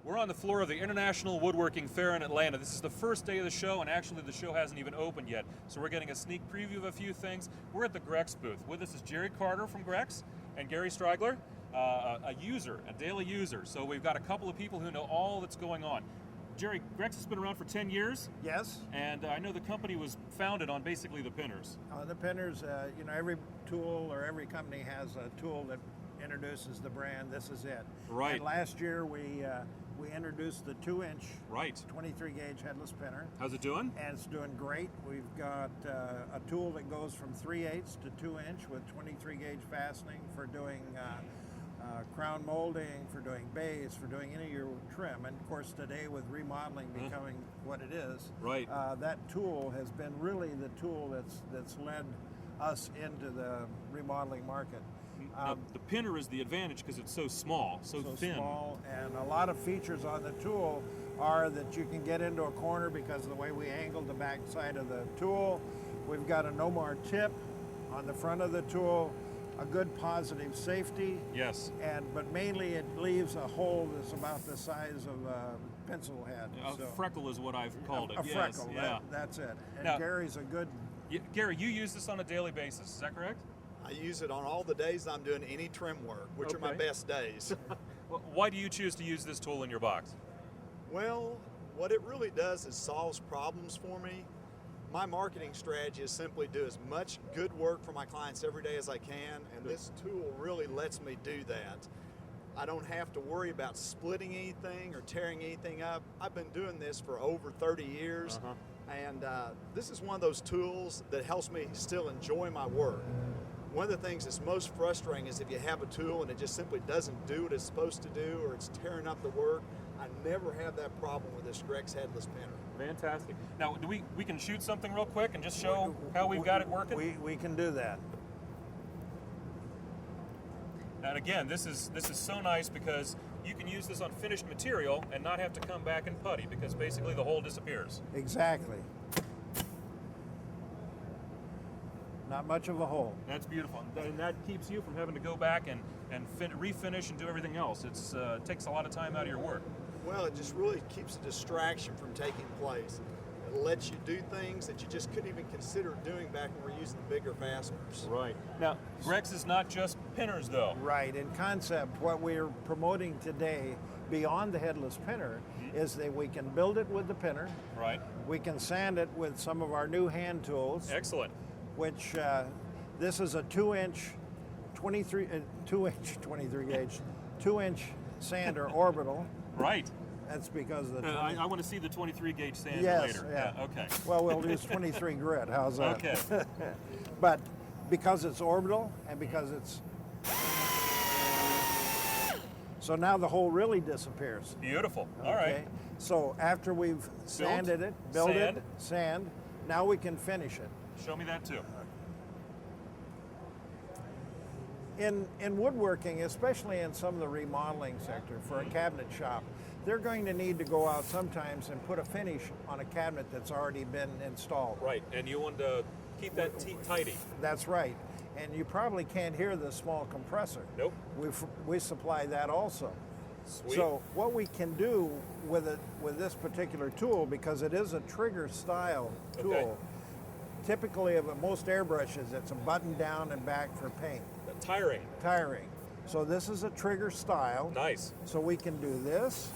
We're on the floor of the International Woodworking Fair in Atlanta. This is the first day of the show, and actually the show hasn't even opened yet. So we're getting a sneak preview of a few things. We're at the Grex booth. With us is Jerry Carter from Grex and Gary Strigler, a user, a daily user. So we've got a couple of people who know all that's going on. Jerry, Grex has been around for 10 years. Yes. And I know the company was founded on basically the pinners. The pinners, you know, every tool or every company has a tool that introduces the brand. This is it. Right. And last year we introduced the 2-inch, right, 23 gauge headless pinner. How's it doing? And it's doing great. We've got a tool that goes from 3/8 to 2-inch with 23 gauge fastening for doing crown molding, for doing base, for doing any of your trim. And of course today with remodeling becoming what it is, right, that tool has been really the tool that's led us into the remodeling market. The pinner is the advantage because it's so small, so thin. Small, and a lot of features on the tool are that you can get into a corner because of the way we angled the back side of the tool. We've got a no more tip on the front of the tool, a good positive safety. Yes. But mainly it leaves a hole that's about the size of a pencil head. A freckle is what I've called it. A freckle, yeah. That's it. And now, Gary's a good... Gary, you use this on a daily basis, is that correct? I use it on all the days I'm doing any trim work, which are my best days. Why do you choose to use this tool in your box? Well, what it really does is solves problems for me. My marketing strategy is simply do as much good work for my clients every day as I can, and this tool really lets me do that. I don't have to worry about splitting anything or tearing anything up. I've been doing this for over 30 years, and this is one of those tools that helps me still enjoy my work. One of the things that's most frustrating is if you have a tool and it just simply doesn't do what it's supposed to do, or it's tearing up the work. I never have that problem with this Grex headless pinner. Fantastic. Now, we can shoot something real quick and just show how we've got it working? We can do that. And again, this is so nice because you can use this on finished material and not have to come back and putty because basically the hole disappears. Exactly. Not much of a hole. That's beautiful, and that keeps you from having to go back and refinish and do everything else. It takes a lot of time out of your work. Well, it just really keeps a distraction from taking place. It lets you do things that you just couldn't even consider doing back when we're using the bigger fasteners. Right. Now, Grex is not just pinners, though. Right. In concept, what we're promoting today, beyond the headless pinner, is that we can build it with the pinner. Right. We can sand it with some of our new hand tools. Excellent. Which this is a 2-inch, 23 gauge, 2-inch sander Orbital. Right. That's because of the... I want to see the 23 gauge sander later. Yeah. Okay. Well, we'll use 23 grit. How's that? Okay. But because it's orbital and because it's... So now the hole really disappears. Beautiful. Okay? All right. So after we've sanded it, built it, sand, now we can finish it. Show me that too. In woodworking, especially in some of the remodeling sector for a cabinet shop, they're going to need to go out sometimes and put a finish on a cabinet that's already been installed. Right, and you want to keep that tidy. That's right. And you probably can't hear the small compressor. Nope. We supply that also. Sweet. So what we can do with this particular tool, because it is a trigger style tool, typically of most airbrushes, it's a button down and back for paint. Tiring. So this is a trigger style. Nice. So we can do this,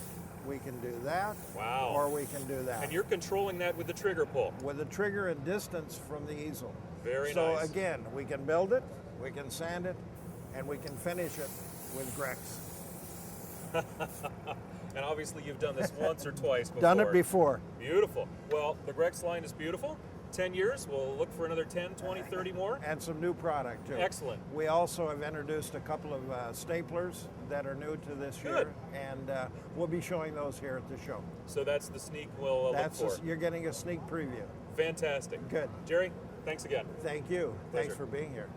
we can do that, wow, or we can do that. And you're controlling that with the trigger pull. With the trigger and distance from the easel. Very nice. So again, we can build it, we can sand it, and we can finish it with Grex. And obviously you've done this once or twice before. Done it before. Beautiful. Well, the Grex line is beautiful. 10 years, we'll look for another 10, 20, 30 more. And some new product too. Excellent. We also have introduced a couple of staplers that are new to this year, and we'll be showing those here at the show. So that's the sneak we'll look for. You're getting a sneak preview. Fantastic. Good. Jerry, thanks again. Thank you. Pleasure. Thanks for being here.